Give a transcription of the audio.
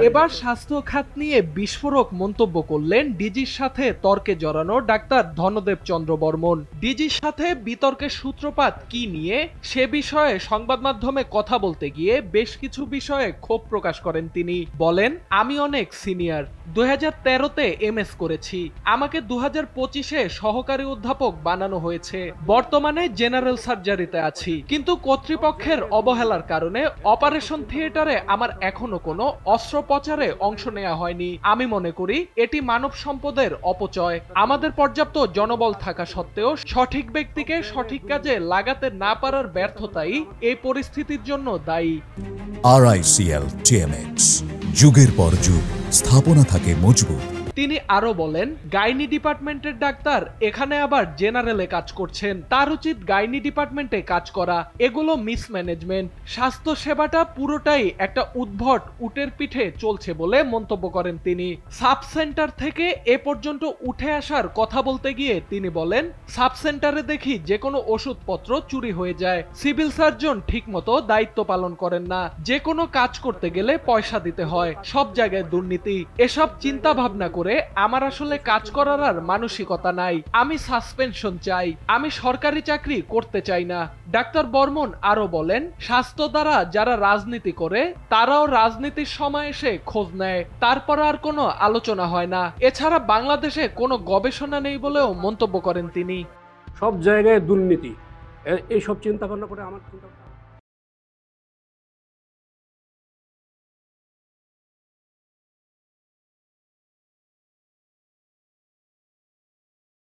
এবার স্বাস্থ্য খাত নিয়ে বিস্ফোরক মন্তব্য করলেন ডিজির সাথে তর্কে জড়ানো ডাক্তার ধনদেব চন্দ্র বর্মন। ডিজির সাথে বিতর্কের সূত্রপাত কি নিয়ে সে বিষয়ে সংবাদ মাধ্যমে কথা বলতে গিয়ে বেশ কিছু বিষয়ে ক্ষোভ প্রকাশ করেন তিনি। বলেন, আমি অনেক সিনিয়র, 2013-তে এমএস করেছি, আমাকে 2025-এ সহকারী অধ্যাপক বানানো হয়েছে, বর্তমানে জেনারেল সার্জারিতে আছি, কিন্তু কর্তৃপক্ষের অবহেলার কারণে অপারেশন থিয়েটারে আমার এখনো কোনো অস্ত্রোপচারে অংশ নেওয়া হয়নি। আমি মনে করি এটি মানব সম্পদের অপচয়। আমাদের পর্যাপ্ত জনবল থাকা সত্ত্বেও সঠিক ব্যক্তিকে সঠিক কাজে লাগাতে না পারার ব্যর্থতাই এই পরিস্থিতির জন্য দায়ী। RICL TMX, যুগের পর যুগ স্থাপনা থাকে মজবুত। তিনি আরো বলেন, গাইনি ডিপার্টমেন্টের ডাক্তার এখানে আবার জেনারেলে কাজ করছেন, তার উচিত গাইনি ডিপার্টমেন্টে কাজ করা। এগুলো মিসম্যানেজমেন্ট। স্বাস্থ্য সেবাটা পুরোটাই একটা উদ্ভট উটের পিঠে চলছে বলে মন্তব্য করেন তিনি। সাব সেন্টার থেকে এ পর্যন্ত উঠে আসার কথা বলতে গিয়ে তিনি বলেন, সাব সেন্টারে দেখি যে কোনো ওষুধপত্র চুরি হয়ে যায়, সিভিল সার্জন ঠিকমতো দায়িত্ব পালন করেন না, যে কোনো কাজ করতে গেলে পয়সা দিতে হয়, সব জায়গায় দুর্নীতি। এসব চিন্তা ভাবনা করে আমার আসলে কাজ করার আর মানসিকতা নাই। আমি সাসপেনশন চাই, আমি সরকারি চাকরি করতে চাই না। ডাক্তার বর্মন আরো বলেন, স্বাস্থ্য দ্বারা যারা রাজনীতি করে তারাও রাজনীতির সময় এসে খোঁজ নেয়, তারপর আর কোনো আলোচনা হয় না। এছাড়া বাংলাদেশে কোনো গবেষণা নেই বলেও মন্তব্য করেন তিনি। সব জায়গায় দুর্নীতি, এইসব চিন্তা ভাবনা করে আমার চিন্তা